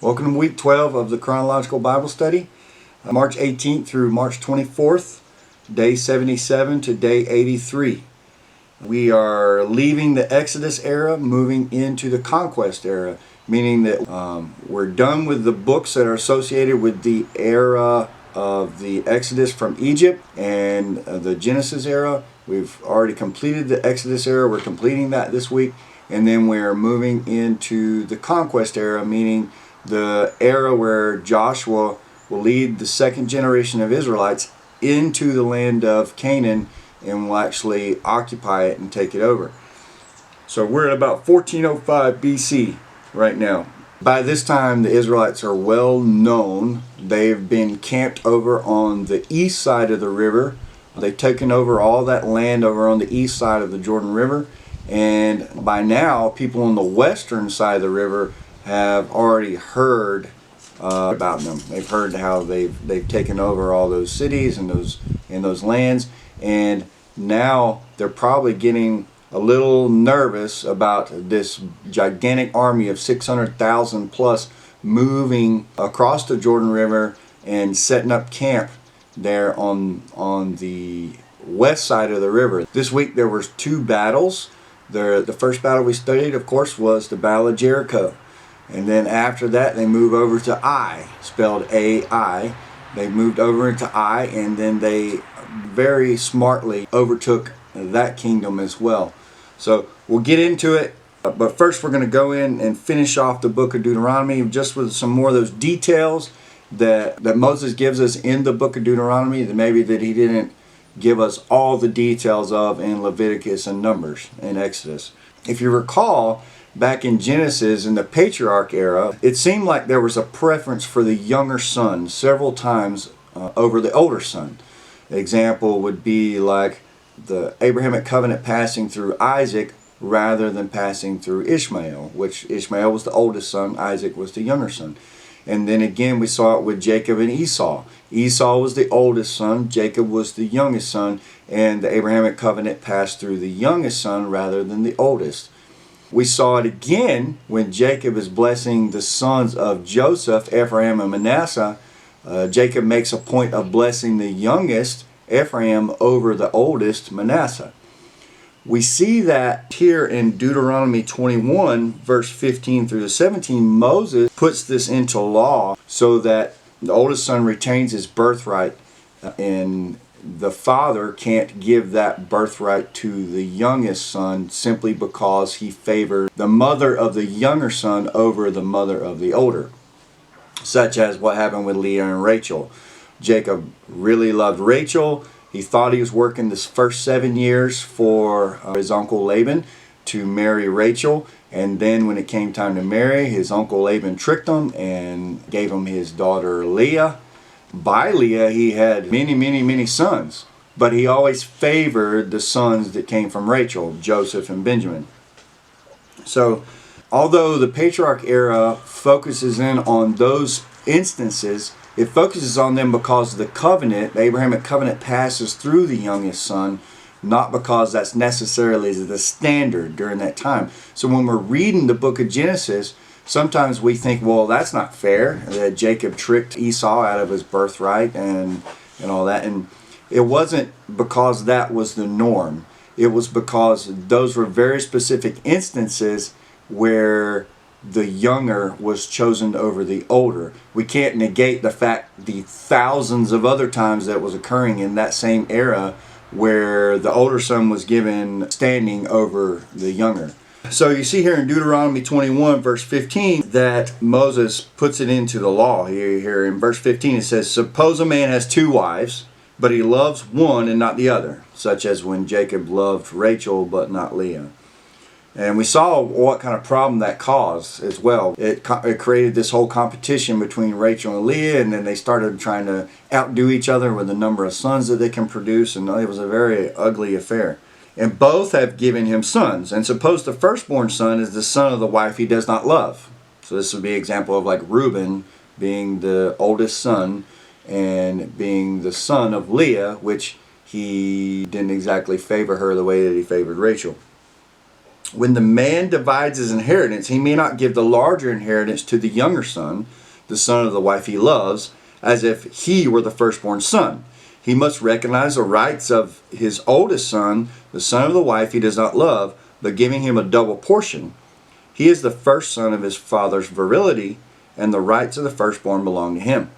Welcome to week 12 of the Chronological Bible Study, March 18th through March 24th, day 77 to day 83. We are leaving the Exodus era, moving into the Conquest era, meaning that we're done with the books that are associated with the era of the Exodus from Egypt and the Genesis era. We've already completed the Exodus era. We're completing that this week. And then we're moving into the Conquest era, meaning the era where Joshua will lead the second generation of Israelites into the land of Canaan and will actually occupy it and take it over. So we're at about 1405 BC right now. By this time, the Israelites are well known. They've been camped over on the east side of the river. They've taken over all that land over on the east side of the Jordan River. And by now, people on the western side of the river have already heard about them. They've heard how they've taken over all those cities and those lands, and now they're probably getting a little nervous about this gigantic army of 600,000 plus moving across the Jordan River and setting up camp there on the west side of the river. This week there was two battles. The first battle we studied, of course, was the Battle of Jericho. And then after that, they move over to Ai, spelled A-I. They moved over into Ai, and then they very smartly overtook that kingdom as well. So we'll get into it. But first, we're going to go in and finish off the book of Deuteronomy just with some more of those details that Moses gives us in the book of Deuteronomy, that maybe that he didn't give us all the details of in Leviticus and Numbers and Exodus. If you recall, back in Genesis, in the patriarch era, it seemed like there was a preference for the younger son several times over the older son. An example would be like the Abrahamic covenant passing through Isaac rather than passing through Ishmael, which Ishmael was the oldest son, Isaac was the younger son. And then again, we saw it with Jacob and Esau. Esau was the oldest son, Jacob was the youngest son, and the Abrahamic covenant passed through the youngest son rather than the oldest. We saw it again when Jacob is blessing the sons of Joseph, Ephraim and Manasseh. Jacob makes a point of blessing the youngest, Ephraim, over the oldest, Manasseh. We see that here in Deuteronomy 21, verse 15 through the 17, Moses puts this into law so that the oldest son retains his birthright, and the father can't give that birthright to the youngest son simply because he favored the mother of the younger son over the mother of the older, such as what happened with Leah and Rachel. Jacob really loved Rachel. He thought he was working this first 7 years for his uncle Laban to marry Rachel, and then when it came time to marry, his uncle Laban tricked him and gave him his daughter Leah. By Leah, he had many sons, but he always favored the sons that came from Rachel, Joseph and Benjamin. So, although the patriarch era focuses in on those instances, it focuses on them because the covenant, the Abrahamic covenant, passes through the youngest son, not because that's necessarily the standard during that time. So when we're reading the book of Genesis, sometimes we think, well, that's not fair, that Jacob tricked Esau out of his birthright and all that. And it wasn't because that was the norm. It was because those were very specific instances where the younger was chosen over the older. We can't negate the fact the thousands of other times that was occurring in that same era where the older son was given standing over the younger. So you see here in Deuteronomy 21 verse 15 that Moses puts it into the law. Here in verse 15 it says, "Suppose a man has two wives, but he loves one and not the other, such as when Jacob loved Rachel but not Leah." And we saw what kind of problem that caused as well. It created this whole competition between Rachel and Leah, and then they started trying to outdo each other with the number of sons that they can produce, and it was a very ugly affair. And both have given him sons. And suppose the firstborn son is the son of the wife he does not love. So this would be an example of like Reuben being the oldest son and being the son of Leah, which he didn't exactly favor her the way that he favored Rachel. When the man divides his inheritance, he may not give the larger inheritance to the younger son, the son of the wife he loves, as if he were the firstborn son. He must recognize the rights of his oldest son, the son of the wife he does not love, but giving him a double portion. He is the first son of his father's virility, and the rights of the firstborn belong to him.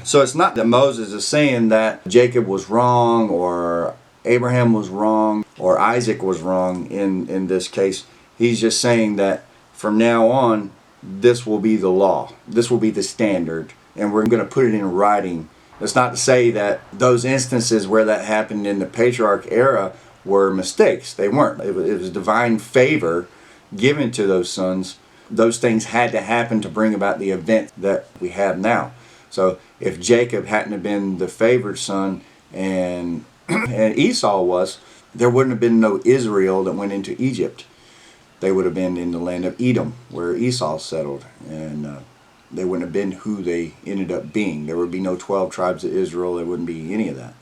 So it's not that Moses is saying that Jacob was wrong, or Abraham was wrong, or Isaac was wrong in this case. He's just saying that from now on, this will be the law. This will be the standard, and we're going to put it in writing. It's not to say that those instances where that happened in the patriarch era were mistakes. They weren't. It was divine favor given to those sons. Those things had to happen to bring about the event that we have now. So if Jacob hadn't have been the favored son and Esau was, there wouldn't have been no Israel that went into Egypt. They would have been in the land of Edom, where Esau settled, and they wouldn't have been who they ended up being. There would be no 12 tribes of Israel. There wouldn't be any of that.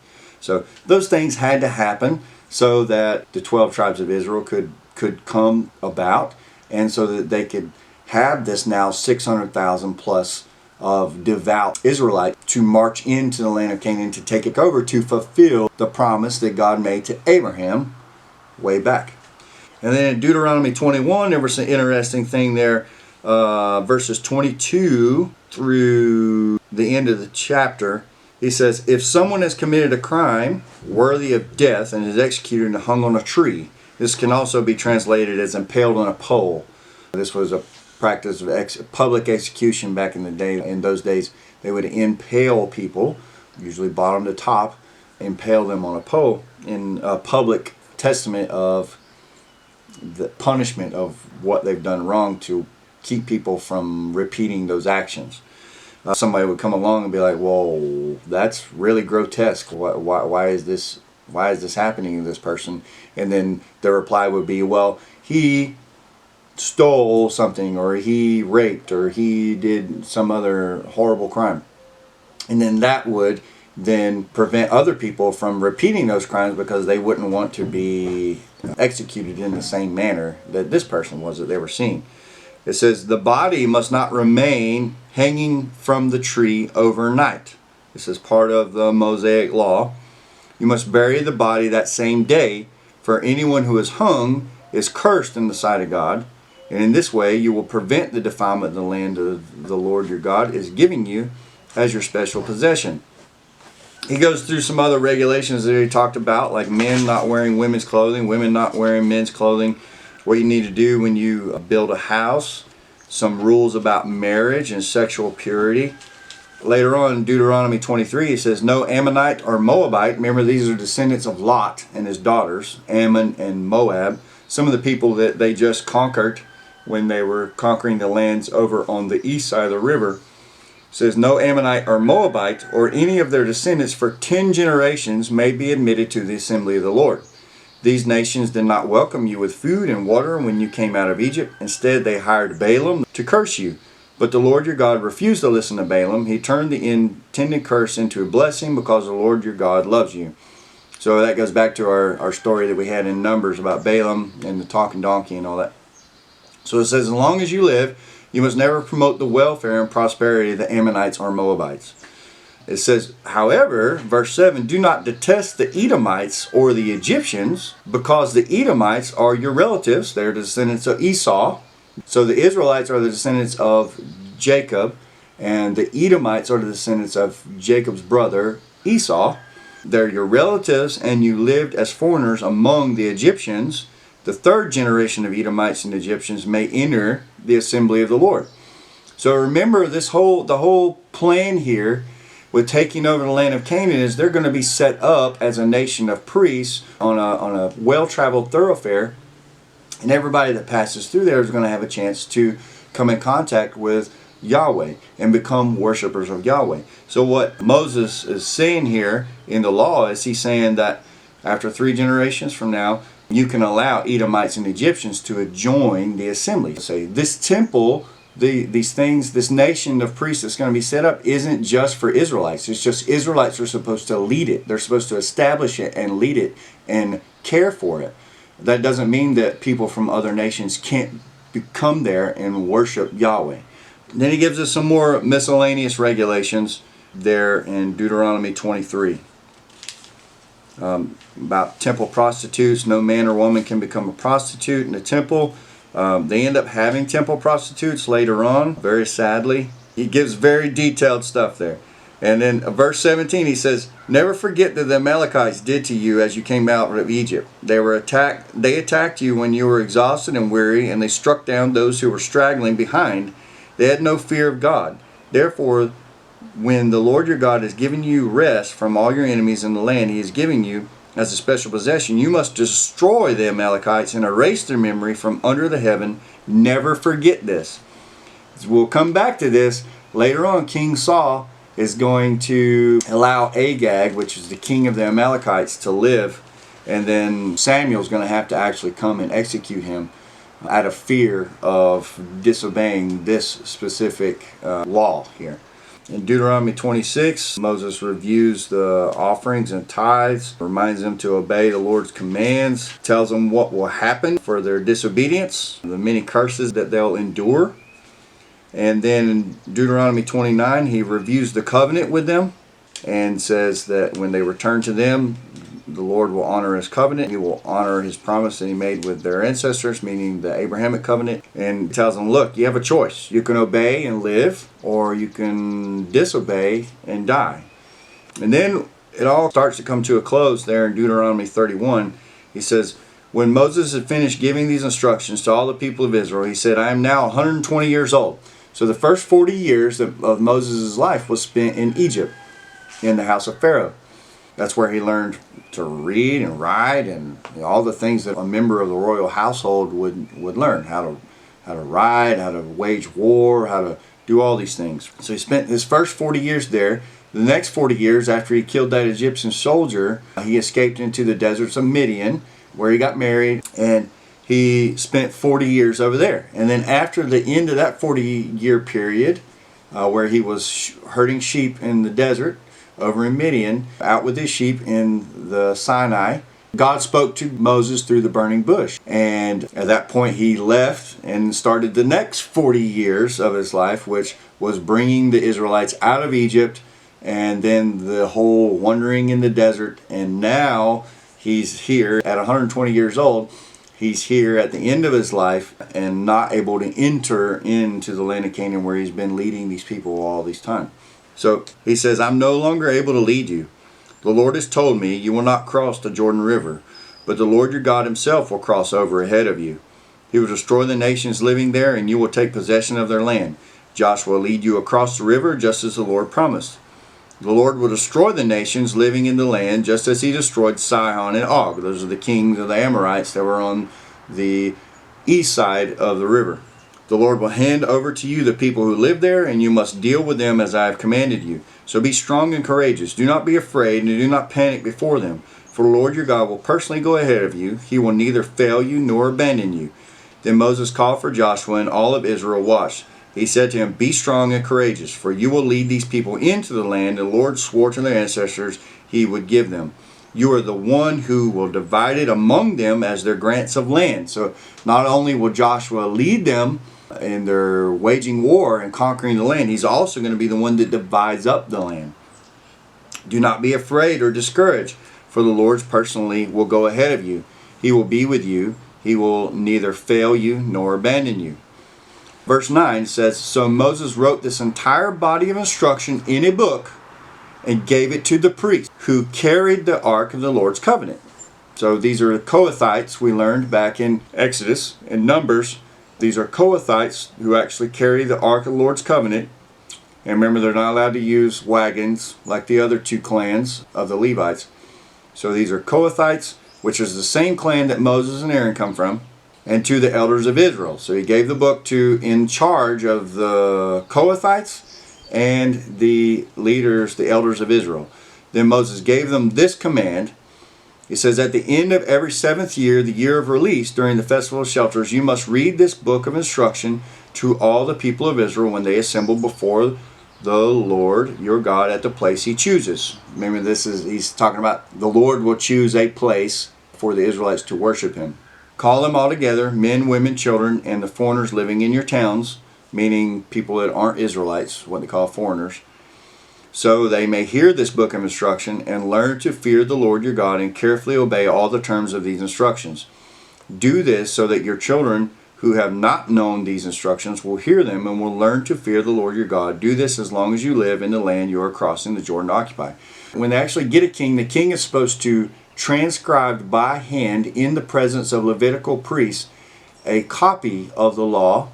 So those things had to happen so that the 12 tribes of Israel could come about, and so that they could have this now 600,000 plus of devout Israelites to march into the land of Canaan to take it over, to fulfill the promise that God made to Abraham way back. And then in Deuteronomy 21, there was an interesting thing there, verses 22 through the end of the chapter. He says, if someone has committed a crime worthy of death and is executed and hung on a tree, this can also be translated as impaled on a pole. This was a practice of public execution back in the day. In those days, they would impale people, usually bottom to top, impale them on a pole in a public testament of the punishment of what they've done wrong, to keep people from repeating those actions. Somebody would come along and be like, "Whoa, that's really grotesque. Why is this happening to this person?" And then the reply would be, "Well, he stole something, or he raped, or he did some other horrible crime." And then that would then prevent other people from repeating those crimes, because they wouldn't want to be executed in the same manner that this person was that they were seeing. It says, the body must not remain hanging from the tree overnight. This is part of the Mosaic law. You must bury the body that same day, for anyone who is hung is cursed in the sight of God. And in this way you will prevent the defilement of the land of the Lord your God is giving you as your special possession. He goes through some other regulations that he talked about, like men not wearing women's clothing, women not wearing men's clothing, what you need to do when you build a house, some rules about marriage and sexual purity. Later on in Deuteronomy 23, he says, no Ammonite or Moabite, remember these are descendants of Lot and his daughters, Ammon and Moab, some of the people that they just conquered when they were conquering the lands over on the east side of the river. Says, no Ammonite or Moabite or any of their descendants for 10 generations may be admitted to the assembly of the Lord. These nations did not welcome you with food and water when you came out of Egypt. Instead, they hired Balaam to curse you. But the Lord your God refused to listen to Balaam. He turned the intended curse into a blessing because the Lord your God loves you. So that goes back to our story that we had in Numbers about Balaam and the talking donkey and all that. So it says, as long as you live, you must never promote the welfare and prosperity of the Ammonites or Moabites. It says, however, verse 7, do not detest the Edomites or the Egyptians, because the Edomites are your relatives. They're the descendants of Esau. So the Israelites are the descendants of Jacob, and the Edomites are the descendants of Jacob's brother Esau. They're your relatives, and you lived as foreigners among the Egyptians. The third generation of Edomites and Egyptians may enter the assembly of the Lord. So remember, the whole plan here with taking over the land of Canaan is they're going to be set up as a nation of priests on a well-traveled thoroughfare, and everybody that passes through there is going to have a chance to come in contact with Yahweh and become worshipers of Yahweh. So what Moses is saying here in the law is he's saying that after 3 generations from now, you can allow Edomites and Egyptians to join the assembly. Say this temple, these things, this nation of priests that's going to be set up isn't just for Israelites. It's just Israelites are supposed to lead it. They're supposed to establish it and lead it and care for it. That doesn't mean that people from other nations can't come there and worship Yahweh. Then he gives us some more miscellaneous regulations there in Deuteronomy 23. About temple prostitutes. No man or woman can become a prostitute in the temple. They end up having temple prostitutes later on, very sadly. He gives very detailed stuff there. And then verse 17 he says, never forget that the Amalekites did to you as you came out of Egypt. They attacked you when you were exhausted and weary, and they struck down those who were straggling behind. They had no fear of God. Therefore, when the Lord your God has given you rest from all your enemies in the land he is giving you as a special possession, you must destroy the Amalekites and erase their memory from under the heaven. Never forget this. We'll come back to this later on. King Saul is going to allow Agag, which is the king of the Amalekites, to live, and then Samuel's going to have to actually come and execute him out of fear of disobeying this specific law here. In Deuteronomy 26, Moses reviews the offerings and tithes, reminds them to obey the Lord's commands, tells them what will happen for their disobedience, the many curses that they'll endure. And then in Deuteronomy 29, he reviews the covenant with them and says that when they return to them, the Lord will honor his covenant. He will honor his promise that he made with their ancestors, meaning the Abrahamic covenant, and tells them, look, you have a choice. You can obey and live, or you can disobey and die. And then it all starts to come to a close there in Deuteronomy 31. He says, when Moses had finished giving these instructions to all the people of Israel, he said, I am now 120 years old. So the first 40 years of Moses' life was spent in Egypt, in the house of Pharaoh. That's where he learned to read and write and all the things that a member of the royal household would learn. How to ride, how to wage war, how to do all these things. So he spent his first 40 years there. The next 40 years after he killed that Egyptian soldier, he escaped into the deserts of Midian, where he got married, and he spent 40 years over there. And then after the end of that 40-year period, where he was herding sheep in the desert, over in Midian, out with his sheep in the Sinai, God spoke to Moses through the burning bush. And at that point he left and started the next 40 years of his life, which was bringing the Israelites out of Egypt, and then the whole wandering in the desert. And now he's here at 120 years old. He's here at the end of his life and not able to enter into the land of Canaan, where he's been leading these people all this time. So he says, I'm no longer able to lead you. The Lord has told me you will not cross the Jordan River, but the Lord your God himself will cross over ahead of you. He will destroy the nations living there, and you will take possession of their land. Joshua will lead you across the river, just as the Lord promised. The Lord will destroy the nations living in the land, just as he destroyed Sihon and Og. Those are the kings of the Amorites that were on the east side of the river. The Lord will hand over to you the people who live there, and you must deal with them as I have commanded you. So be strong and courageous. Do not be afraid, and do not panic before them. For the Lord your God will personally go ahead of you. He will neither fail you nor abandon you. Then Moses called for Joshua, and all of Israel watched. He said to him, be strong and courageous, for you will lead these people into the land the Lord swore to their ancestors he would give them. You are the one who will divide it among them as their grants of land. So not only will Joshua lead them in their waging war and conquering the land, he's also going to be the one that divides up the land. Do not be afraid or discouraged, for the Lord personally will go ahead of you. He will be with you. He will neither fail you nor abandon you. Verse 9 says, so Moses wrote this entire body of instruction in a book and gave it to the priests who carried the ark of the Lord's covenant. So these are the Kohathites we learned back in Exodus and Numbers. These are Kohathites who actually carry the ark of the Lord's covenant. And remember, they're not allowed to use wagons like the other two clans of the Levites. So these are Kohathites, which is the same clan that Moses and Aaron come from, and to the elders of Israel. So he gave the book to in charge of the Kohathites and the leaders, the elders of Israel. Then Moses gave them this command. He says, at the end of every 7th year, the year of release, during the festival of shelters, you must read this book of instruction to all the people of Israel when they assemble before the Lord your God at the place he chooses. Remember, he's talking about the Lord will choose a place for the Israelites to worship him. Call them all together, men, women, children, and the foreigners living in your towns, meaning people that aren't Israelites, what they call foreigners, so they may hear this book of instruction and learn to fear the Lord your God and carefully obey all the terms of these instructions. Do this so that your children who have not known these instructions will hear them and will learn to fear the Lord your God. Do this as long as you live in the land you are crossing the Jordan to occupy. When they actually get a king, the king is supposed to transcribe by hand in the presence of Levitical priests a copy of the law,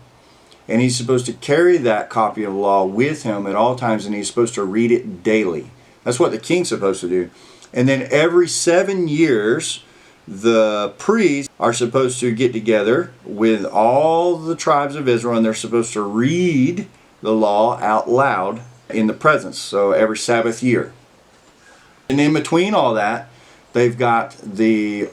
and he's supposed to carry that copy of the law with him at all times, and he's supposed to read it daily. That's what the king's supposed to do. And then every 7 years, the priests are supposed to get together with all the tribes of Israel, and they're supposed to read the law out loud in the presence, so every Sabbath year. And in between all that, they've got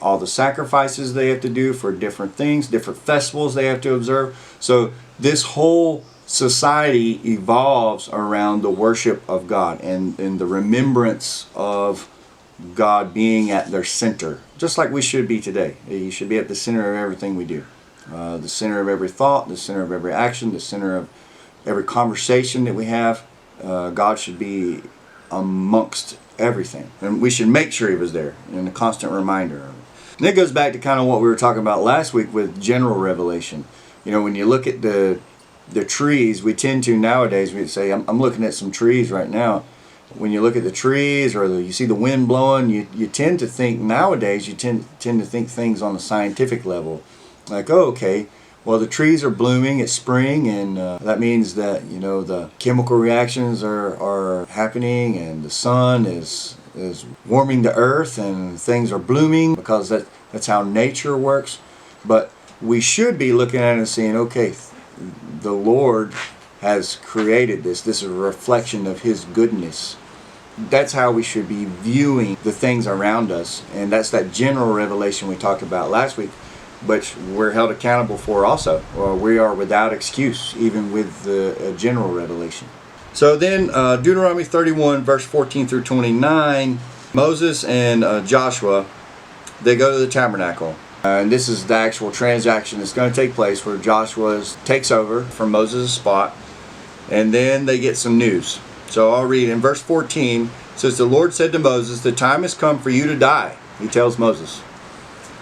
all the sacrifices they have to do for different things, different festivals they have to observe. So this whole society evolves around the worship of God and the remembrance of God being at their center, just like we should be today. He should be at the center of everything we do. The center of every thought, the center of every action, the center of every conversation that we have. God should be amongst everything. And we should make sure he was there, and a constant reminder of it. And it goes back to kind of what we were talking about last week with general revelation. You know, when you look at the trees, we tend to nowadays, we say, I'm looking at some trees right now. When you look at the trees or you see the wind blowing, you tend to think nowadays, you tend to think things on a scientific level. Like, oh, okay, well, the trees are blooming, it's spring, and that means that, you know, the chemical reactions are happening, and the sun is warming the earth, and things are blooming, because that's how nature works. But we should be looking at it and saying, okay, the Lord has created this. This is a reflection of his goodness. That's how we should be viewing the things around us, and that's that general revelation we talked about last week, which we're held accountable for also. Or we are without excuse, even with the general revelation. So then, Deuteronomy 31, verse 14 through 29, Moses and Joshua, they go to the tabernacle. And this is the actual transaction that's going to take place, where Joshua takes over from Moses' spot, and then they get some news. So I'll read in verse 14. It says, the Lord said to Moses, the time has come for you to die. He tells Moses,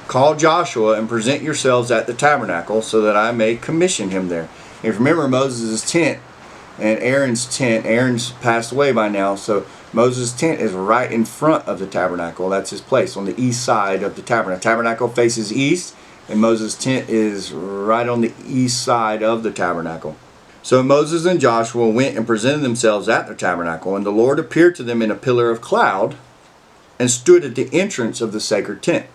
call Joshua and present yourselves at the tabernacle, so that I may commission him there. If you remember, Moses' tent and Aaron's tent, Aaron's passed away by now, so Moses' tent is right in front of the tabernacle. That's his place, on the east side of the tabernacle. Tabernacle faces east, and Moses' tent is right on the east side of the tabernacle. So Moses and Joshua went and presented themselves at the tabernacle, and the Lord appeared to them in a pillar of cloud and stood at the entrance of the sacred tent.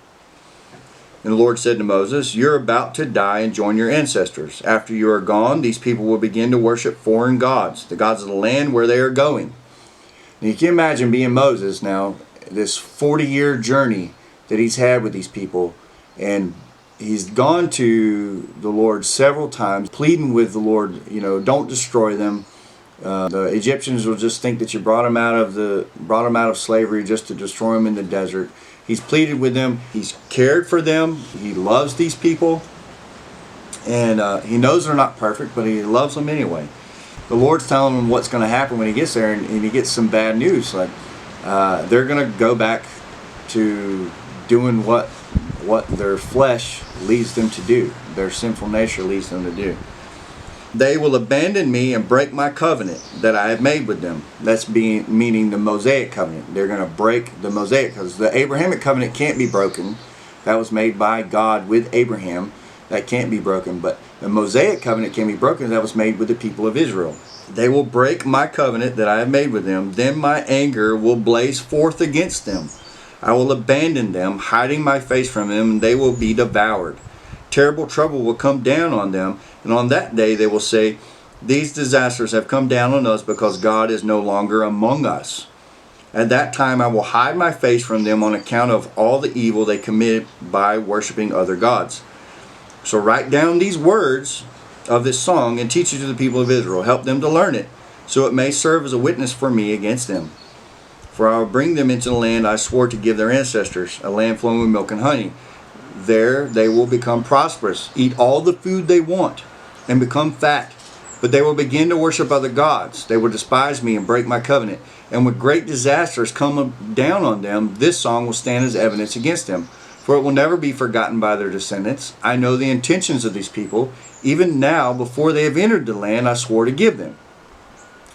And the Lord said to Moses, you're about to die and join your ancestors. After you are gone, these people will begin to worship foreign gods, the gods of the land where they are going. And you can imagine being Moses now, this 40-year journey that he's had with these people, and he's gone to the Lord several times, pleading with the Lord, you know, don't destroy them. The Egyptians will just think that you brought them out of slavery just to destroy them in the desert. He's pleaded with them. He's cared for them. He loves these people, and he knows they're not perfect, but he loves them anyway. The Lord's telling him what's going to happen when he gets there, and he gets some bad news. Like they're going to go back to doing what their flesh leads them to do. Their sinful nature leads them to do. They will abandon me and break my covenant that I have made with them. That's meaning the Mosaic covenant. They're going to break the Mosaic, because the Abrahamic covenant can't be broken. That was made by God with Abraham. That can't be broken. But the Mosaic covenant can be broken. That was made with the people of Israel. They will break my covenant that I have made with them. Then my anger will blaze forth against them. I will abandon them, hiding my face from them, and they will be devoured. Terrible trouble will come down on them, and on that day they will say, these disasters have come down on us because God is no longer among us. At that time I will hide my face from them on account of all the evil they commit by worshiping other gods. So write down these words of this song and teach it to the people of Israel. Help them to learn it, so it may serve as a witness for me against them. For I will bring them into the land I swore to give their ancestors, a land flowing with milk and honey. there they will become prosperous, eat all the food they want, and become fat. But they will begin to worship other gods. They will despise me and break my covenant. And when great disasters come down on them, this song will stand as evidence against them. For it will never be forgotten by their descendants. I know the intentions of these people. Even now, before they have entered the land I swore to give them.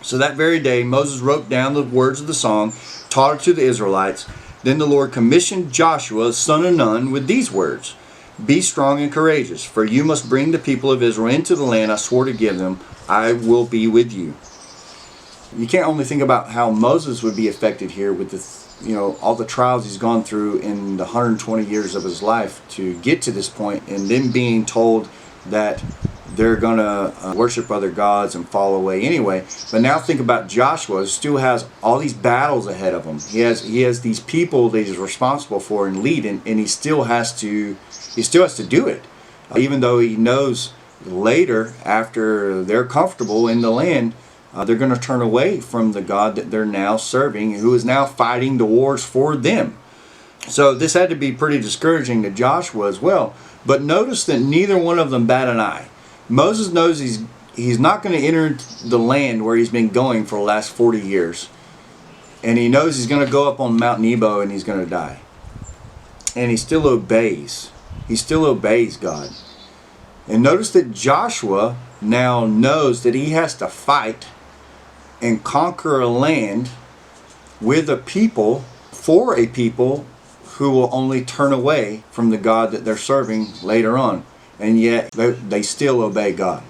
So that very day, Moses wrote down the words of the song, taught it to the Israelites. Then the Lord commissioned Joshua, son of Nun, with these words. Be strong and courageous, for you must bring the people of Israel into the land I swore to give them. I will be with you. You can't only think about how Moses would be affected here with all the trials he's gone through in the 120 years of his life to get to this point, and then being told that they're going to worship other gods and fall away anyway. But now think about Joshua, who still has all these battles ahead of him. He has these people that he's responsible for and lead, and he still has to do it. Even though he knows later, after they're comfortable in the land, they're going to turn away from the God that they're now serving, who is now fighting the wars for them. So this had to be pretty discouraging to Joshua as well. But notice that neither one of them bat an eye. Moses knows he's not going to enter the land where he's been going for the last 40 years. And he knows he's going to go up on Mount Nebo and he's going to die. And he still obeys. He still obeys God. And notice that Joshua now knows that he has to fight and conquer a land with a people, for a people who will only turn away from the God that they're serving later on. And yet they still obey God.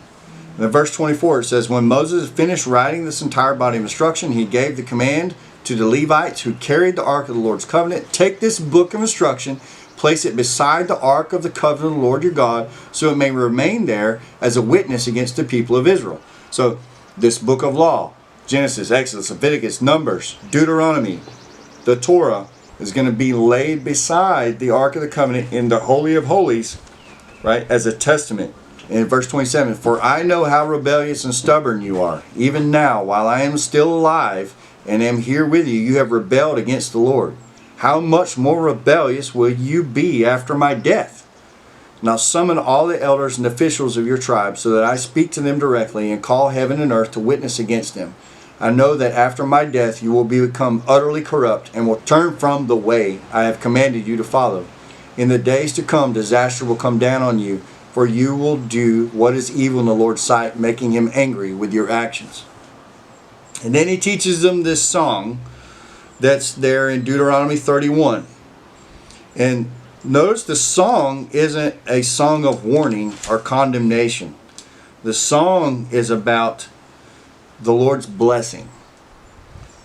In verse 24 it says, when Moses finished writing this entire body of instruction, he gave the command to the Levites who carried the ark of the Lord's covenant, take this book of instruction, place it beside the ark of the covenant of the Lord your God, so it may remain there as a witness against the people of Israel. So this book of law, Genesis, Exodus, Leviticus, Numbers, Deuteronomy, the Torah, is going to be laid beside the ark of the covenant in the Holy of Holies, right, as a testament. In verse 27, for I know how rebellious and stubborn you are. Even now, while I am still alive and am here with you, you have rebelled against the Lord. How much more rebellious will you be after my death? Now summon all the elders and officials of your tribe, so that I speak to them directly and call heaven and earth to witness against them. I know that after my death you will become utterly corrupt and will turn from the way I have commanded you to follow. In the days to come, disaster will come down on you, for you will do what is evil in the Lord's sight, making him angry with your actions. And then he teaches them this song that's there in Deuteronomy 31. And notice the song isn't a song of warning or condemnation. The song is about the Lord's blessing.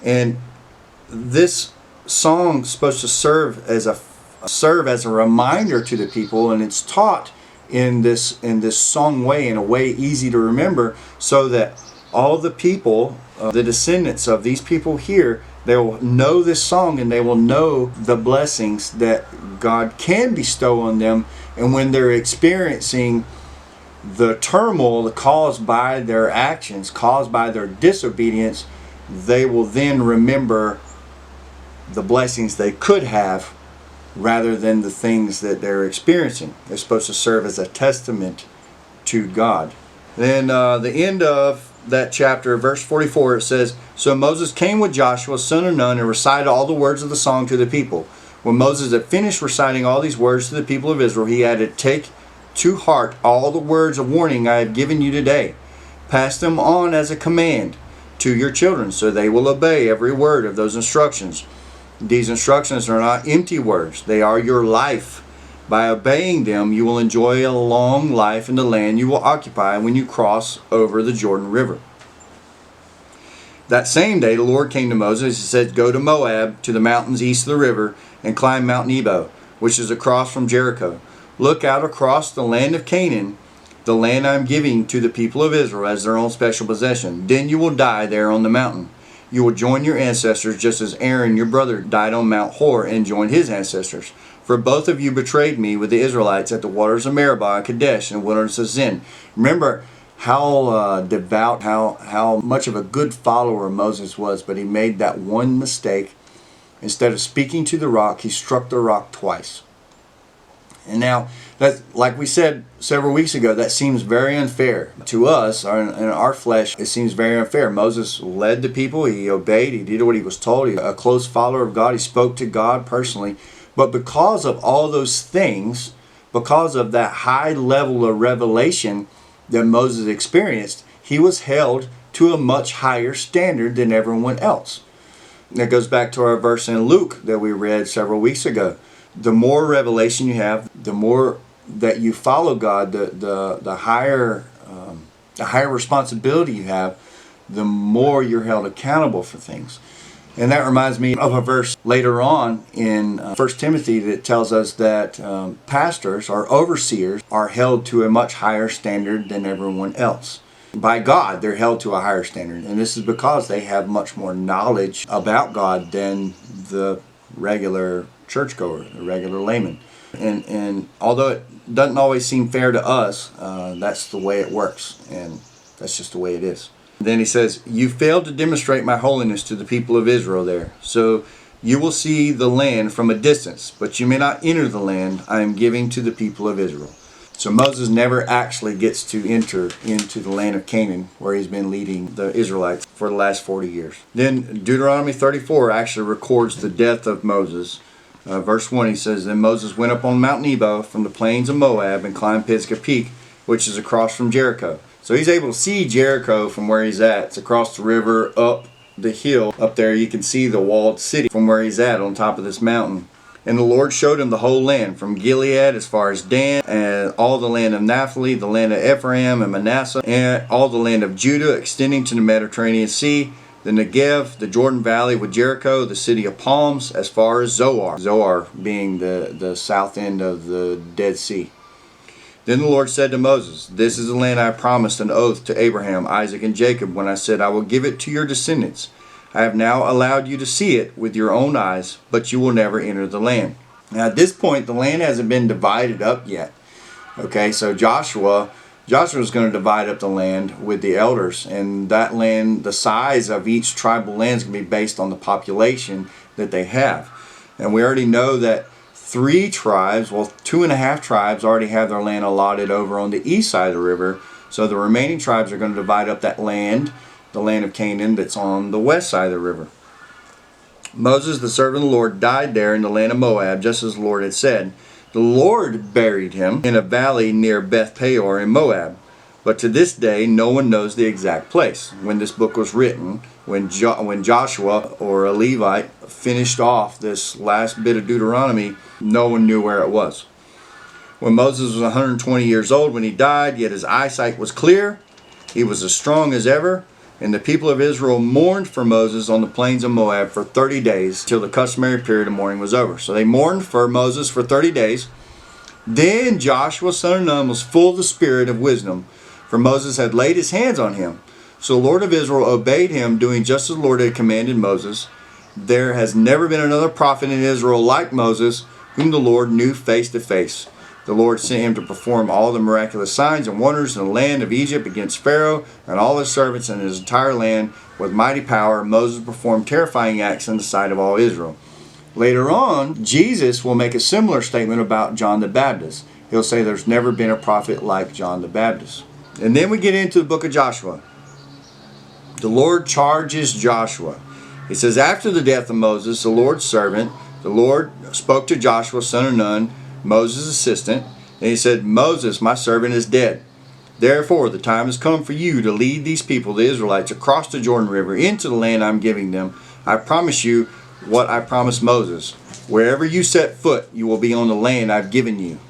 And this song is supposed to serve as a reminder to the people, and it's taught in this song way, in a way easy to remember, so that all the people, the descendants of these people here, they will know this song and they will know the blessings that God can bestow on them. And when they're experiencing the turmoil caused by their actions, caused by their disobedience, they will then remember the blessings they could have rather than the things that they're experiencing. They're supposed to serve as a testament to God. Then the end of that chapter, verse 44, it says, so Moses came with Joshua, son of Nun, and recited all the words of the song to the people. When Moses had finished reciting all these words to the people of Israel, he added, take to heart all the words of warning I have given you today. Pass them on as a command to your children, so they will obey every word of those instructions. These instructions are not empty words. They are your life. By obeying them, you will enjoy a long life in the land you will occupy when you cross over the Jordan River. That same day, the Lord came to Moses and said, go to Moab, to the mountains east of the river, and climb Mount Nebo, which is across from Jericho. Look out across the land of Canaan, the land I am giving to the people of Israel as their own special possession. Then you will die there on the mountain. You will join your ancestors, just as Aaron, your brother, died on Mount Hor and joined his ancestors. For both of you betrayed me with the Israelites at the waters of Meribah and Kadesh and the wilderness of Zin. Remember how devout, how much of a good follower Moses was, but he made that one mistake. Instead of speaking to the rock, he struck the rock twice. And now, that, like we said several weeks ago, that seems very unfair to us. In our flesh, it seems very unfair. Moses led the people. He obeyed. He did what he was told. He was a close follower of God. He spoke to God personally. But because of all those things, because of that high level of revelation that Moses experienced, he was held to a much higher standard than everyone else. That goes back to our verse in Luke that we read several weeks ago. The more revelation you have, the more that you follow God, the higher responsibility you have, the more you're held accountable for things. And that reminds me of a verse later on in 1 Timothy that tells us that pastors or overseers are held to a much higher standard than everyone else. By God, they're held to a higher standard. And this is because they have much more knowledge about God than the regular churchgoer, the regular layman. And although it doesn't always seem fair to us, that's the way it works. And that's just the way it is. Then he says, you failed to demonstrate my holiness to the people of Israel there. So you will see the land from a distance, but you may not enter the land I am giving to the people of Israel. So Moses never actually gets to enter into the land of Canaan, where he's been leading the Israelites for the last 40 years. Then Deuteronomy 34 actually records the death of Moses. Verse 1, he says, then Moses went up on Mount Nebo from the plains of Moab and climbed Pisgah Peak, which is across from Jericho. So he's able to see Jericho from where he's at. It's across the river, up the hill. Up there you can see the walled city from where he's at on top of this mountain. And the Lord showed him the whole land, from Gilead as far as Dan, and all the land of Naphtali, the land of Ephraim and Manasseh, and all the land of Judah, extending to the Mediterranean Sea, the Negev, the Jordan Valley with Jericho, the city of palms, as far as Zoar. Zoar being the south end of the Dead Sea. Then the Lord said to Moses, this is the land I promised an oath to Abraham, Isaac, and Jacob, when I said, I will give it to your descendants. I have now allowed you to see it with your own eyes, but you will never enter the land. Now at this point, the land hasn't been divided up yet. Okay, so Joshua is going to divide up the land with the elders, and that land, the size of each tribal land is going to be based on the population that they have. And we already know that 3 tribes, well 2.5 tribes already have their land allotted over on the east side of the river. So the remaining tribes are going to divide up that land, the land of Canaan that's on the west side of the river. Moses, the servant of the Lord, died there in the land of Moab, just as the Lord had said. The Lord buried him in a valley near Beth Peor in Moab. But to this day, no one knows the exact place. When this book was written, when Joshua or a Levite finished off this last bit of Deuteronomy, no one knew where it was. When Moses was 120 years old when he died, yet his eyesight was clear, he was as strong as ever, and the people of Israel mourned for Moses on the plains of Moab for 30 days till the customary period of mourning was over. So they mourned for Moses for 30 days. Then Joshua, son of Nun, was full of the spirit of wisdom, for Moses had laid his hands on him. So the Lord of Israel obeyed him, doing just as the Lord had commanded Moses. There has never been another prophet in Israel like Moses, whom the Lord knew face to face. The Lord sent him to perform all the miraculous signs and wonders in the land of Egypt against Pharaoh and all his servants and his entire land. With mighty power, Moses performed terrifying acts in the sight of all Israel. Later on, Jesus will make a similar statement about John the Baptist. He'll say there's never been a prophet like John the Baptist. And then we get into the book of Joshua. The Lord charges Joshua. He says, after the death of Moses, the Lord's servant, the Lord spoke to Joshua, son of Nun, Moses' assistant, and he said, Moses, my servant, is dead. Therefore, the time has come for you to lead these people, the Israelites, across the Jordan River into the land I'm giving them. I promise you what I promised Moses. Wherever you set foot, you will be on the land I've given you.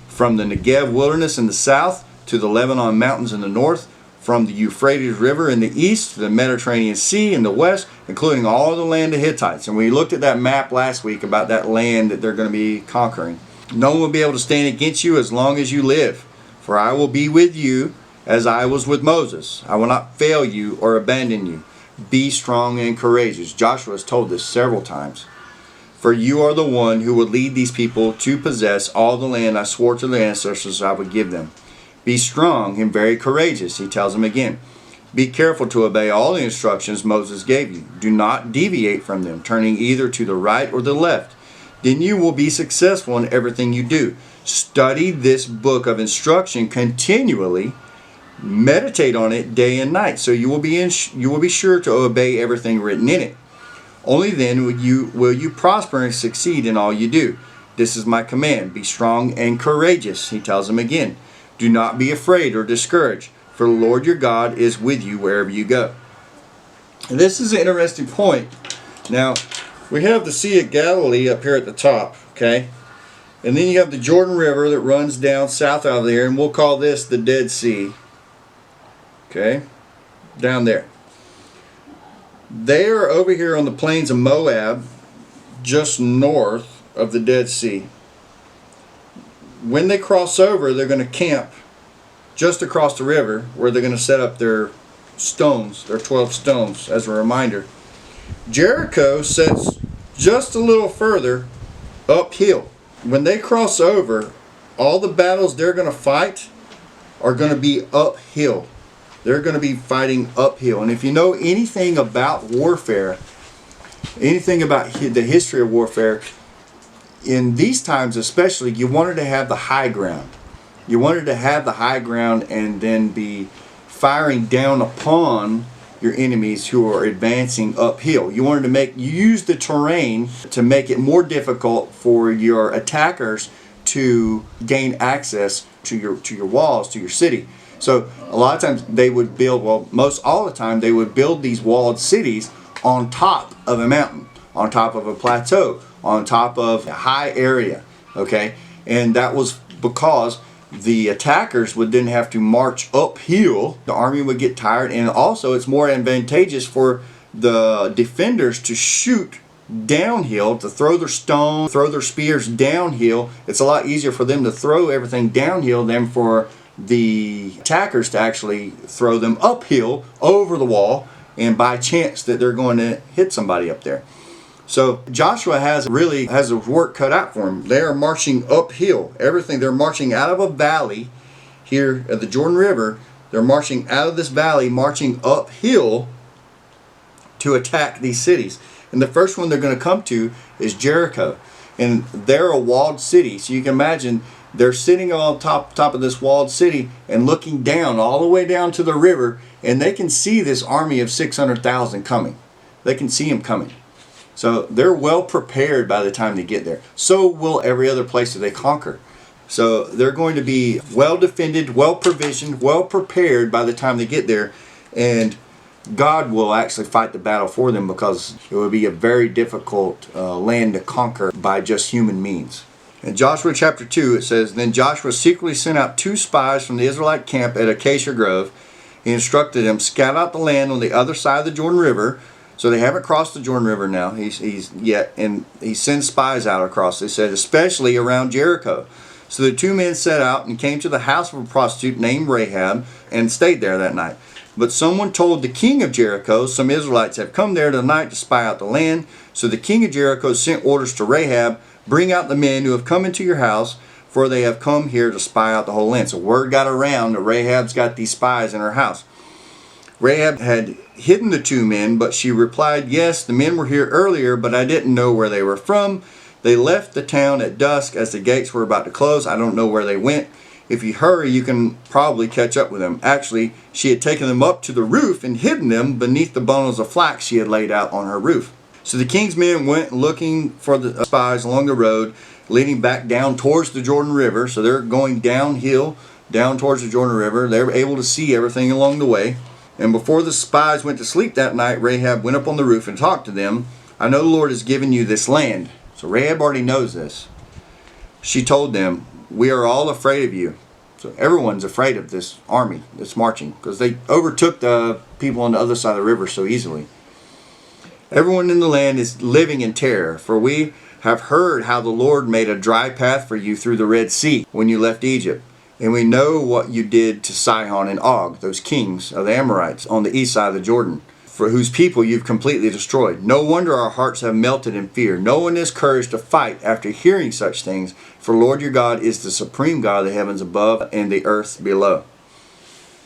From the Negev wilderness in the south to the Lebanon mountains in the north, from the Euphrates River in the east to the Mediterranean Sea in the west, including all the land of Hittites. And we looked at that map last week about that land that they're going to be conquering. No one will be able to stand against you as long as you live. For I will be with you as I was with Moses. I will not fail you or abandon you. Be strong and courageous. Joshua has told this several times. For you are the one who will lead these people to possess all the land I swore to their ancestors I would give them. Be strong and very courageous, he tells them again. Be careful to obey all the instructions Moses gave you. Do not deviate from them, turning either to the right or the left. Then you will be successful in everything you do. Study this book of instruction continually. Meditate on it day and night, so you will be sure to obey everything written in it. Only then will you prosper and succeed in all you do. This is my command. Be strong and courageous. He tells them again. Do not be afraid or discouraged, for the Lord your God is with you wherever you go. And this is an interesting point. Now, we have the Sea of Galilee up here at the top, okay? And then you have the Jordan River that runs down south out of there, and we'll call this the Dead Sea. Okay? Down there. They are over here on the plains of Moab, just north of the Dead Sea. When they cross over, they're going to camp just across the river, where they're going to set up their stones, their 12 stones, as a reminder. Jericho sits just a little further uphill. When they cross over, all the battles they're going to fight are going to be uphill. They're going to be fighting uphill. And if you know anything about warfare, anything about the history of warfare, in these times especially, you wanted to have the high ground. You wanted to have the high ground and then be firing down upon your enemies who are advancing uphill. You wanted to use the terrain to make it more difficult for your attackers to gain access to your walls, to your city. So a lot of times they would build, well, most all the time they would build these walled cities on top of a mountain, on top of a plateau, on top of a high area, okay? And that was because the attackers would then have to march uphill. The army would get tired, and also it's more advantageous for the defenders to shoot downhill, to throw their stones, throw their spears downhill. It's a lot easier for them to throw everything downhill than for the attackers to actually throw them uphill over the wall, and by chance that they're going to hit somebody up there. So Joshua has a work cut out for him. They are marching uphill. They're marching out of a valley here at the Jordan River. They're marching out of this valley, marching uphill to attack these cities. And the first one they're going to come to is Jericho. And they're a walled city. So you can imagine they're sitting on top of this walled city and looking down, all the way down to the river, and they can see this army of 600,000 coming. They can see them coming. So they're well prepared by the time they get there. So will every other place that they conquer. So they're going to be well defended, well provisioned, well prepared by the time they get there. And God will actually fight the battle for them, because it will be a very difficult land to conquer by just human means. In Joshua chapter 2 it says, Then Joshua secretly sent out 2 spies from the Israelite camp at Acacia Grove. He instructed them, scout out the land on the other side of the Jordan River. So they haven't crossed the Jordan River now. And he sends spies out across. They said, especially around Jericho. So the 2 men set out and came to the house of a prostitute named Rahab and stayed there that night. But someone told the king of Jericho, some Israelites have come there tonight to spy out the land. So the king of Jericho sent orders to Rahab, bring out the men who have come into your house, for they have come here to spy out the whole land. So word got around that Rahab's got these spies in her house. Rahab had hidden the 2 men, but she replied, Yes, the men were here earlier, but I didn't know where they were from. They left the town at dusk as the gates were about to close. I don't know where they went. If you hurry, you can probably catch up with them. Actually, she had taken them up to the roof and hidden them beneath the bundles of flax she had laid out on her roof. So the king's men went looking for the spies along the road leading back down towards the Jordan River. So they're going downhill, down towards the Jordan River. They were able to see everything along the way. And before the spies went to sleep that night, Rahab went up on the roof and talked to them. I know the Lord has given you this land. So Rahab already knows this. She told them, we are all afraid of you. So everyone's afraid of this army that's marching, because they overtook the people on the other side of the river so easily. Everyone in the land is living in terror, for we have heard how the Lord made a dry path for you through the Red Sea when you left Egypt. And we know what you did to Sihon and Og, those kings of the Amorites on the east side of the Jordan, for whose people you've completely destroyed. No wonder our hearts have melted in fear. No one has courage to fight after hearing such things, for Lord your God is the supreme God of the heavens above and the earth below.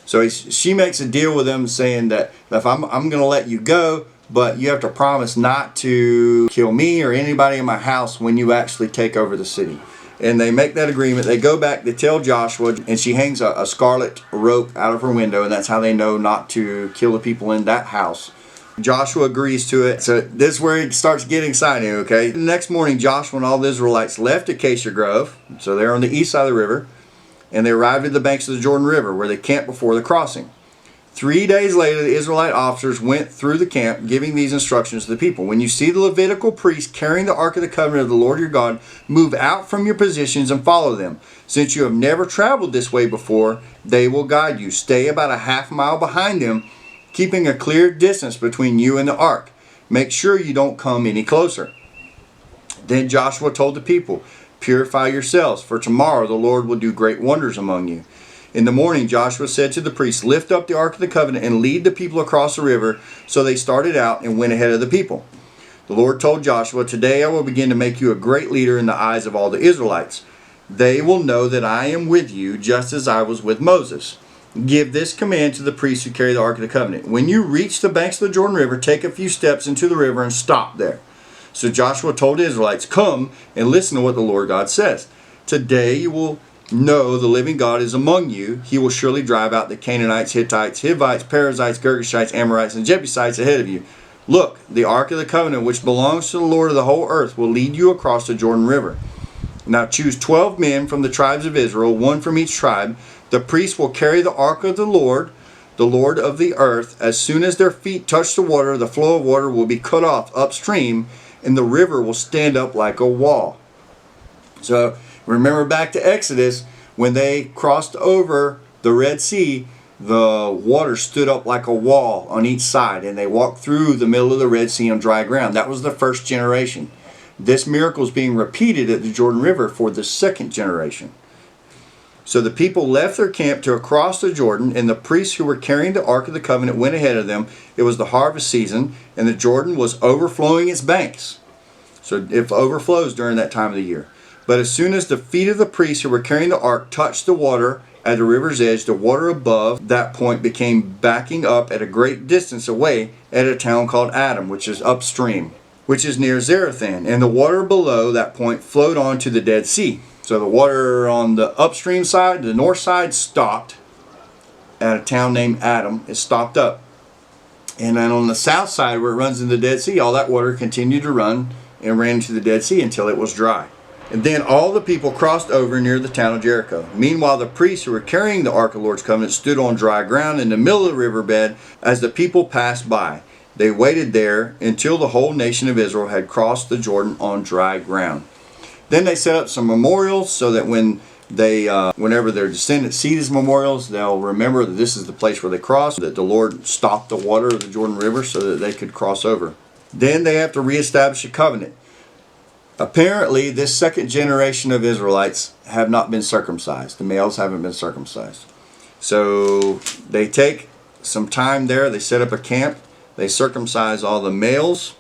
So she makes a deal with them, saying that if I'm going to let you go, but you have to promise not to kill me or anybody in my house when you actually take over the city. And they make that agreement. They go back, they tell Joshua, and she hangs a scarlet rope out of her window, and that's how they know not to kill the people in that house. Joshua agrees to it. So this is where it starts getting exciting, okay? The next morning, Joshua and all the Israelites left Acacia Grove, so they're on the east side of the river, and they arrived at the banks of the Jordan River, where they camped before the crossing. 3 days later, the Israelite officers went through the camp, giving these instructions to the people. When you see the Levitical priests carrying the Ark of the Covenant of the Lord your God, move out from your positions and follow them. Since you have never traveled this way before, they will guide you. Stay about a half mile behind them, keeping a clear distance between you and the Ark. Make sure you don't come any closer. Then Joshua told the people, purify yourselves, for tomorrow the Lord will do great wonders among you. In the morning, Joshua said to the priests, lift up the Ark of the Covenant and lead the people across the river. So they started out and went ahead of the people. The Lord told Joshua, today I will begin to make you a great leader in the eyes of all the Israelites. They will know that I am with you, just as I was with Moses. Give this command to the priests who carry the Ark of the Covenant. When you reach the banks of the Jordan River, take a few steps into the river and stop there. So Joshua told the Israelites, come and listen to what the Lord God says. Today you will know the living God is among you. He will surely drive out the Canaanites, Hittites, Hivites, Perizzites, Girgashites, Amorites, and Jebusites ahead of you. Look, the Ark of the Covenant, which belongs to the Lord of the whole earth, will lead you across the Jordan River. Now choose 12 men from the tribes of Israel, one from each tribe. The priests will carry the Ark of the Lord of the earth. As soon as their feet touch the water, the flow of water will be cut off upstream, and the river will stand up like a wall. So remember back to Exodus, when they crossed over the Red Sea, the water stood up like a wall on each side, and they walked through the middle of the Red Sea on dry ground. That was the first generation. This miracle is being repeated at the Jordan River for the second generation. So the people left their camp to cross the Jordan, and the priests who were carrying the Ark of the Covenant went ahead of them. It was the harvest season, and the Jordan was overflowing its banks. So it overflows during that time of the year. But as soon as the feet of the priests who were carrying the ark touched the water at the river's edge, the water above that point became backing up at a great distance away at a town called Adam, which is upstream, which is near Zarethan. And the water below that point flowed on to the Dead Sea. So the water on the upstream side, the north side, stopped at a town named Adam. It stopped up. And then on the south side, where it runs in the Dead Sea, all that water continued to run and ran into the Dead Sea until it was dry. And then all the people crossed over near the town of Jericho. Meanwhile, the priests who were carrying the Ark of the Lord's Covenant stood on dry ground in the middle of the riverbed as the people passed by. They waited there until the whole nation of Israel had crossed the Jordan on dry ground. Then they set up some memorials so that when whenever their descendants see these memorials, they'll remember that this is the place where they crossed, that the Lord stopped the water of the Jordan River so that they could cross over. Then they have to reestablish a covenant. Apparently, this second generation of Israelites have not been circumcised. The males haven't been circumcised. So they take some time there. They set up a camp. They circumcise all the males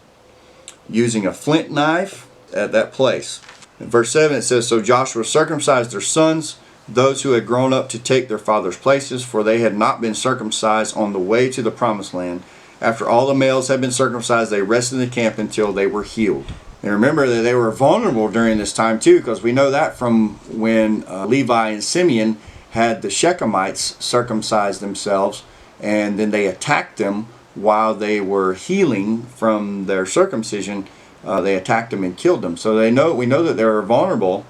using a flint knife at that place. In verse 7 it says, so Joshua circumcised their sons, those who had grown up to take their father's places, for they had not been circumcised on the way to the promised land. After all the males had been circumcised, they rested in the camp until they were healed. And remember that they were vulnerable during this time too, because we know that from when Levi and Simeon had the Shechemites circumcise themselves, and then they attacked them while they were healing from their circumcision. They attacked them and killed them. So we know that they were vulnerable,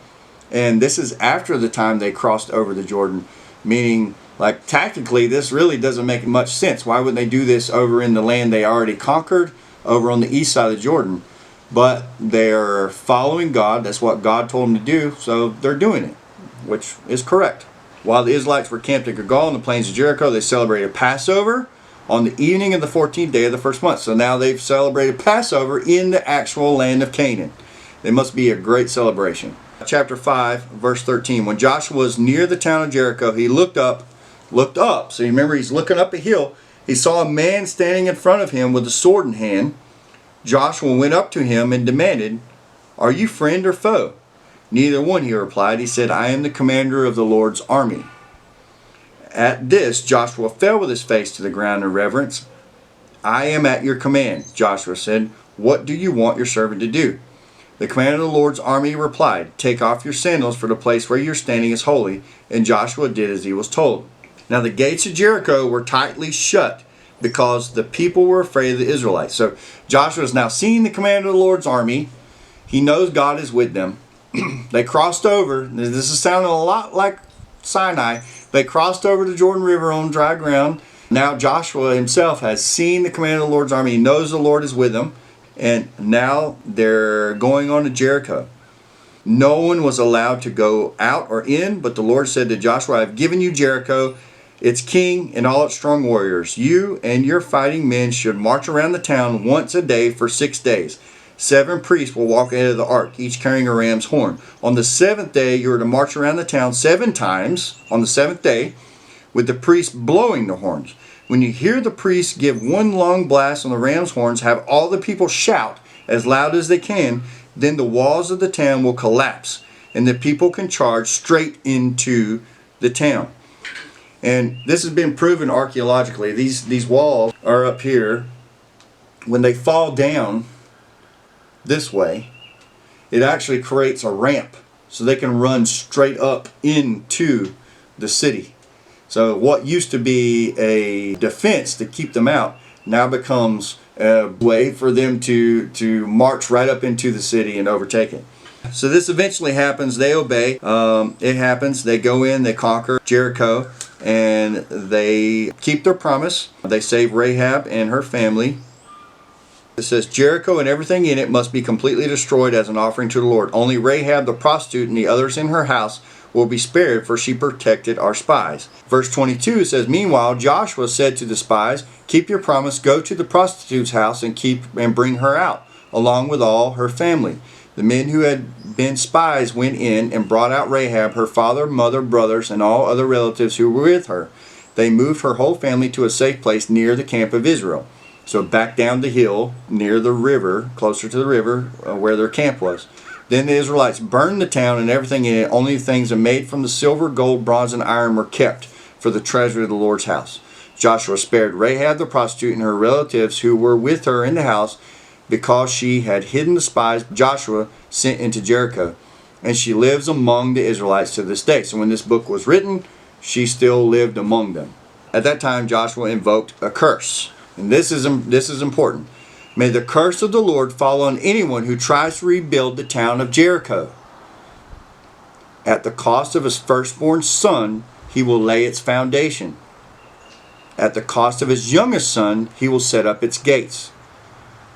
and this is after the time they crossed over the Jordan, meaning like tactically this really doesn't make much sense. Why would they do this over in the land they already conquered over on the east side of the Jordan? But they're following God. That's what God told them to do, so they're doing it, which is correct. While the Israelites were camped at Gilgal in the plains of Jericho, they celebrated Passover on the evening of the 14th day of the first month. So now they've celebrated Passover in the actual land of Canaan. It must be a great celebration. Chapter 5, verse 13. When Joshua was near the town of Jericho, he looked up. So you remember he's looking up a hill. He saw a man standing in front of him with a sword in hand. Joshua went up to him and demanded, are you friend or foe? Neither one, he replied. He said, I am the commander of the Lord's army. At this, Joshua fell with his face to the ground in reverence. I am at your command, Joshua said. What do you want your servant to do? The commander of the Lord's army replied, "Take off your sandals, for the place where you're standing is holy." And Joshua did as he was told. Now the gates of Jericho were tightly shut because the people were afraid of the Israelites. So Joshua has now seen the commander of the Lord's army. He knows God is with them. They crossed over. This is sounding a lot like Sinai. They crossed over the Jordan River on dry ground. Now Joshua himself has seen the commander of the Lord's army. He knows the Lord is with them. And now they're going on to Jericho. No one was allowed to go out or in, but the Lord said to Joshua, "I have given you Jericho, its king, and all its strong warriors. You and your fighting men should march around the town once a day for 6 days. 7 priests will walk ahead of the ark, each carrying a ram's horn. On the 7th day, you are to march around the town 7 times on the 7th day, with the priests blowing the horns. When you hear the priests give one long blast on the ram's horns, have all the people shout as loud as they can. Then the walls of the town will collapse, and the people can charge straight into the town." And this has been proven archaeologically. These walls are up here. When they fall down this way, it actually creates a ramp so they can run straight up into the city. So what used to be a defense to keep them out now becomes a way for them to march right up into the city and overtake it. So this eventually happens. They obey. It happens. They go in, they conquer Jericho, and they keep their promise. They save Rahab and her family. It says, "Jericho and everything in it must be completely destroyed as an offering to the Lord. Only Rahab the prostitute and the others in her house will be spared, for she protected our spies." Verse 22 says, "Meanwhile Joshua said to the spies, 'Keep your promise, go to the prostitute's house and bring her out, along with all her family.' The men who had been spies went in and brought out Rahab, her father, mother, brothers, and all other relatives who were with her. They moved her whole family to a safe place near the camp of Israel." So back down the hill near the river, closer to the river where their camp was. "Then the Israelites burned the town and everything in it. Only the things made from the silver, gold, bronze, and iron were kept for the treasure of the Lord's house. Joshua spared Rahab the prostitute and her relatives who were with her in the house, because she had hidden the spies Joshua sent into Jericho. And she lives among the Israelites to this day." So when this book was written, she still lived among them. At that time, Joshua invoked a curse. And this is important. "May the curse of the Lord fall on anyone who tries to rebuild the town of Jericho. At the cost of his firstborn son, he will lay its foundation. At the cost of his youngest son, he will set up its gates."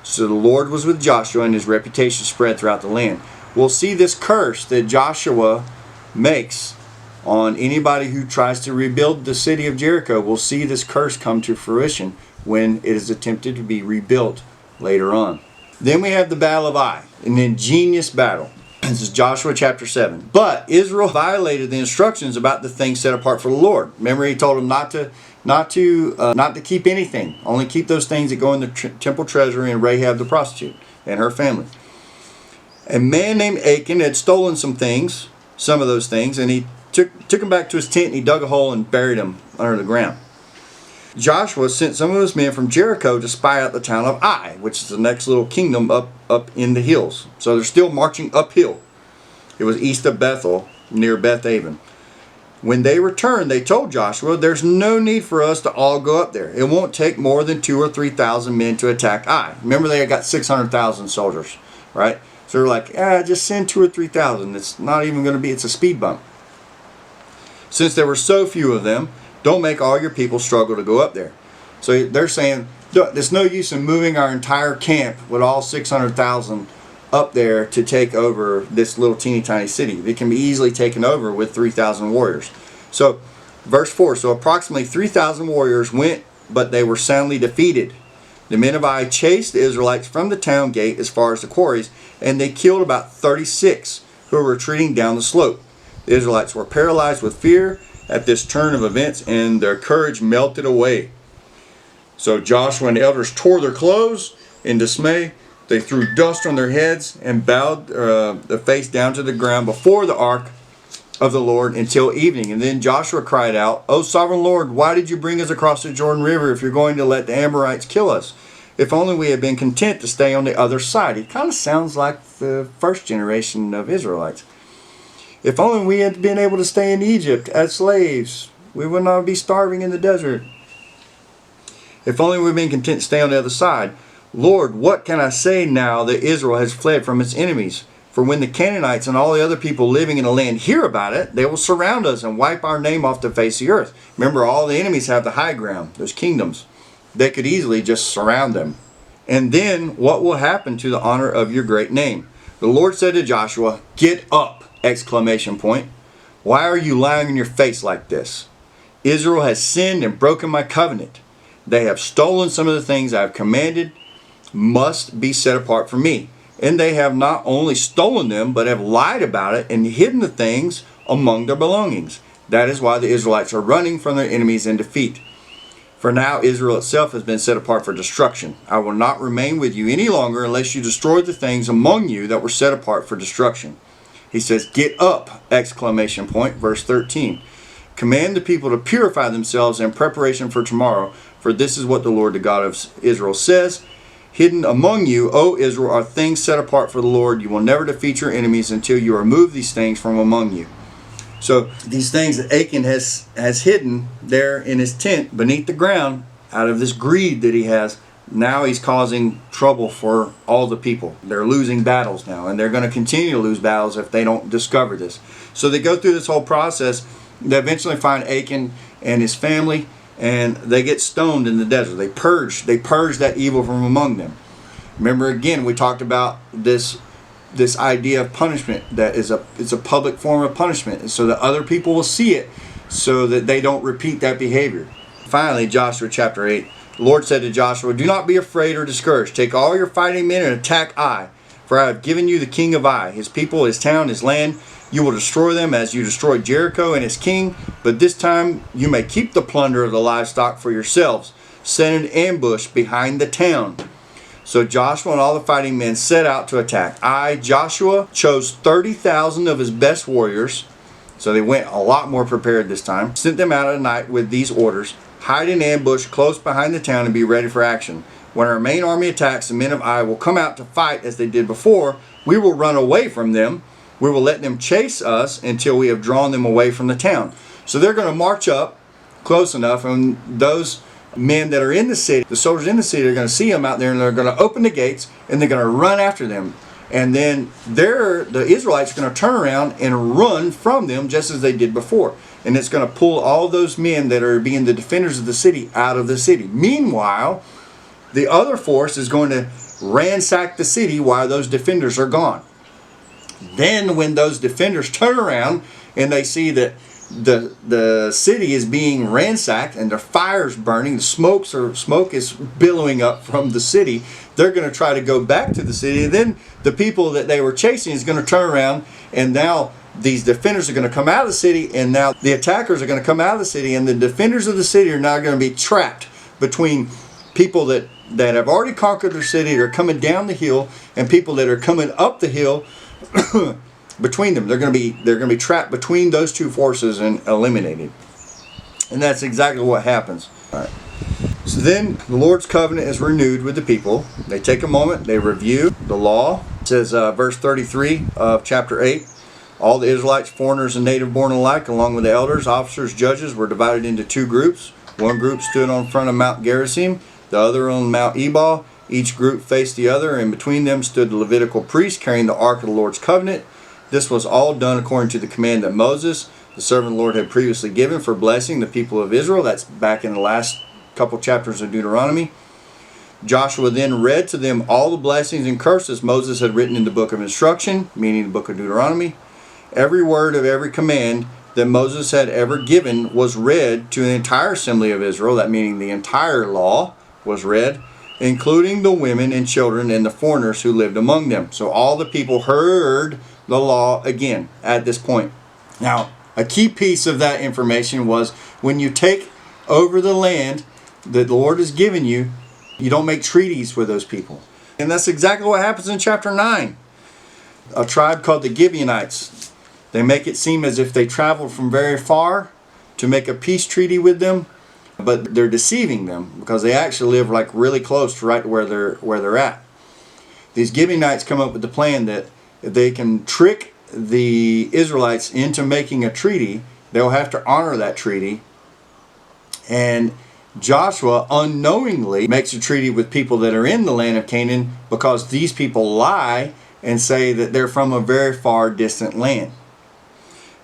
So the Lord was with Joshua, and his reputation spread throughout the land. We'll see this curse that Joshua makes on anybody who tries to rebuild the city of Jericho. We'll see this curse come to fruition when it is attempted to be rebuilt later on. Then we have the Battle of Ai, an ingenious battle. This is Joshua chapter 7. "But Israel violated the instructions about the things set apart for the Lord." Remember, he told them not to keep anything. Only keep those things that go in the temple treasury, and Rahab the prostitute and her family. "A man named Achan had stolen some of those things, and he took them back to his tent, and he dug a hole and buried them under the ground. Joshua sent some of his men from Jericho to spy out the town of Ai, which is the next little kingdom up in the hills. So they're still marching uphill. It was east of Bethel, near Beth Aven. When they returned, they told Joshua, "There's no need for us to all go up there. It won't take more than 2,000 or 3,000 men to attack Ai." Remember, they got 600,000 soldiers, right? So they're like, just send 2,000 or 3,000. It's not even going to be, it's a speed bump. "Since there were so few of them, don't make all your people struggle to go up there." So they're saying, there's no use in moving our entire camp with all 600,000 up there to take over this little teeny tiny city. It can be easily taken over with 3,000 warriors. So verse 4, "So approximately 3,000 warriors went, but they were soundly defeated. The men of Ai chased the Israelites from the town gate as far as the quarries, and they killed about 36 who were retreating down the slope. The Israelites were paralyzed with fear at this turn of events, and their courage melted away. So Joshua and the elders tore their clothes in dismay. They threw dust on their heads and bowed their face down to the ground before the ark of the Lord until evening. And then Joshua cried out, 'O sovereign Lord, why did you bring us across the Jordan River if you're going to let the Amorites kill us?' If only we had been content to stay on the other side. It kind of sounds like the first generation of Israelites. If only we had been able to stay in Egypt as slaves, we would not be starving in the desert. If only we had been content to stay on the other side. Lord, what can I say now that Israel has fled from its enemies? For when the Canaanites and all the other people living in the land hear about it, they will surround us and wipe our name off the face of the earth. Remember, all the enemies have the high ground, those kingdoms. They could easily just surround them. And then what will happen to the honor of your great name? The Lord said to Joshua, "Get up!" Exclamation point. Why are you lying on your face like this? Israel has sinned and broken my covenant. They have stolen some of the things I have commanded must be set apart for me. And they have not only stolen them, but have lied about it and hidden the things among their belongings. That is why the Israelites are running from their enemies in defeat. For now Israel itself has been set apart for destruction. I will not remain with you any longer unless you destroy the things among you that were set apart for destruction. He says, "Get up!" Exclamation point. Verse 13. Command the people to purify themselves in preparation for tomorrow, for this is what the Lord, the God of Israel, says. Hidden among you, O Israel, are things set apart for the Lord. You will never defeat your enemies until you remove these things from among you. So these things that Achan has hidden there in his tent beneath the ground, out of this greed that he has, now he's causing trouble for all the people. They're losing battles now, and they're going to continue to lose battles if they don't discover this. So they go through this whole process. They eventually find Achan and his family, and they get stoned in the desert. They purge that evil from among them. Remember, again, we talked about this idea of punishment, that it's a public form of punishment, so that other people will see it, so that they don't repeat that behavior. Finally, Joshua chapter 8, the Lord said to Joshua, "Do not be afraid or discouraged. Take all your fighting men and attack Ai, for I have given you the king of Ai, his people, his town, his land. You will destroy them as you destroyed Jericho and its king, but this time you may keep the plunder of the livestock for yourselves. Set an ambush behind the town." So Joshua and all the fighting men set out to attack Ai. Joshua chose 30,000 of his best warriors, so they went a lot more prepared this time. Sent them out at night with these orders: hide in ambush close behind the town and be ready for action. When our main army attacks, the men of Ai will come out to fight as they did before. We will run away from them. We will let them chase us until we have drawn them away from the town. So they're going to march up close enough, and those men that are in the city, the soldiers in the city, are going to see them out there, and they're going to open the gates, and they're going to run after them. And then the Israelites are going to turn around and run from them just as they did before. And it's going to pull all those men that are being the defenders of the city out of the city. Meanwhile, the other force is going to ransack the city while those defenders are gone. Then when those defenders turn around and they see that the city is being ransacked and the fire's burning, the smoke is billowing up from the city, they're going to try to go back to the city. And then the people that they were chasing is going to turn around, and now these defenders are going to come out of the city, and now the attackers are going to come out of the city, and the defenders of the city are now going to be trapped between people that have already conquered their city, that are coming down the hill, and people that are coming up the hill. Between them, they're going to be trapped between those two forces and eliminated. And that's exactly what happens. All right. So then the Lord's covenant is renewed with the people. They take a moment, they review the law. It says verse 33 of chapter 8, all the Israelites, foreigners and native born alike, along with the elders, officers, judges, were divided into two groups. One group stood on front of Mount Gerizim, the other on Mount Ebal. Each group faced the other, and between them stood the Levitical priest carrying the ark of the Lord's covenant. This was all done according to the command that Moses, the servant of the Lord, had previously given for blessing the people of Israel. That's back in the last couple chapters of Deuteronomy. Joshua then read to them all the blessings and curses Moses had written in the book of instruction, meaning the book of Deuteronomy. Every word of every command that Moses had ever given was read to the entire assembly of Israel, that meaning the entire law was read, including the women and children and the foreigners who lived among them. So all the people heard the law again at this point. Now, a key piece of that information was when you take over the land that the Lord has given you, you don't make treaties with those people. And that's exactly what happens in chapter 9. A tribe called the Gibeonites. They make it seem as if they traveled from very far to make a peace treaty with them. but they're deceiving them because they actually live like really close to right where they're at. These Gibeonites come up with the plan that if they can trick the Israelites into making a treaty, they'll have to honor that treaty. And Joshua unknowingly makes a treaty with people that are in the land of Canaan because these people lie and say that they're from a very far distant land.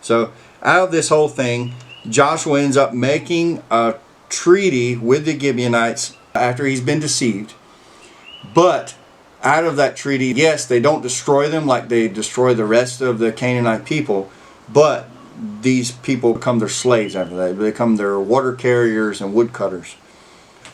So out of this whole thing, Joshua ends up making a treaty with the Gibeonites after he's been deceived. But out of that treaty, yes, they don't destroy them like they destroy the rest of the Canaanite people, but these people become their slaves after that. They become their water carriers and woodcutters.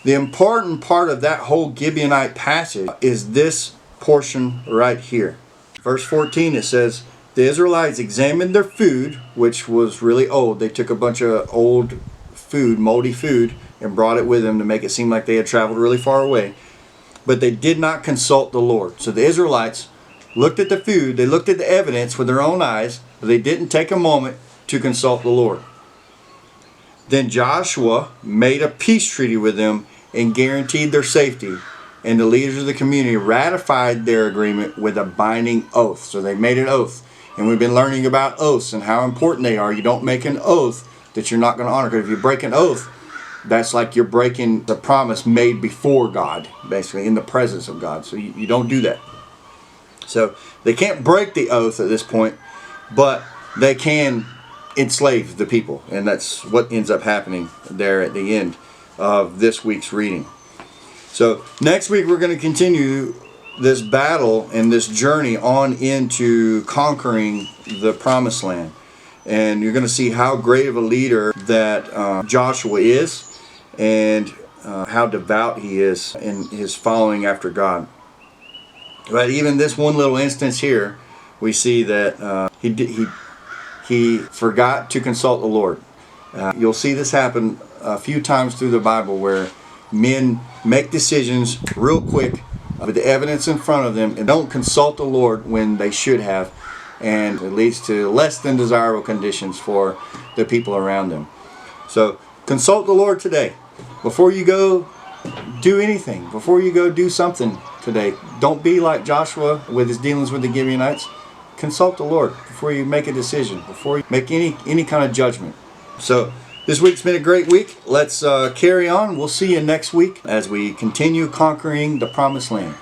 The important part of that whole Gibeonite passage is this portion right here. Verse 14, it says, the Israelites examined their food, which was really old. They took a bunch of old food, moldy food, and brought it with them to make it seem like they had traveled really far away. But they did not consult the Lord. So the Israelites looked at the food, they looked at the evidence with their own eyes, but they didn't take a moment to consult the Lord. Then Joshua made a peace treaty with them and guaranteed their safety. And the leaders of the community ratified their agreement with a binding oath. So they made an oath. And we've been learning about oaths and how important they are. You don't make an oath that you're not going to honor. Because if you break an oath, that's like you're breaking the promise made before God, basically, in the presence of God. So you don't do that. So they can't break the oath at this point, but they can enslave the people. And that's what ends up happening there at the end of this week's reading. So next week we're going to continue this battle and this journey on into conquering the promised land. And you're going to see how great of a leader that Joshua is, and how devout he is in his following after God. But even this one little instance here, we see that he forgot to consult the Lord. You'll see this happen a few times through the Bible where men make decisions real quick with the evidence in front of them and don't consult the Lord when they should have, and it leads to less than desirable conditions for the people around them. So consult the Lord today. Before you go do anything, before you go do something today, don't be like Joshua with his dealings with the Gibeonites. Consult the Lord before you make a decision, before you make any kind of judgment. So this week's been a great week. Let's carry on. We'll see you next week as we continue conquering the promised land.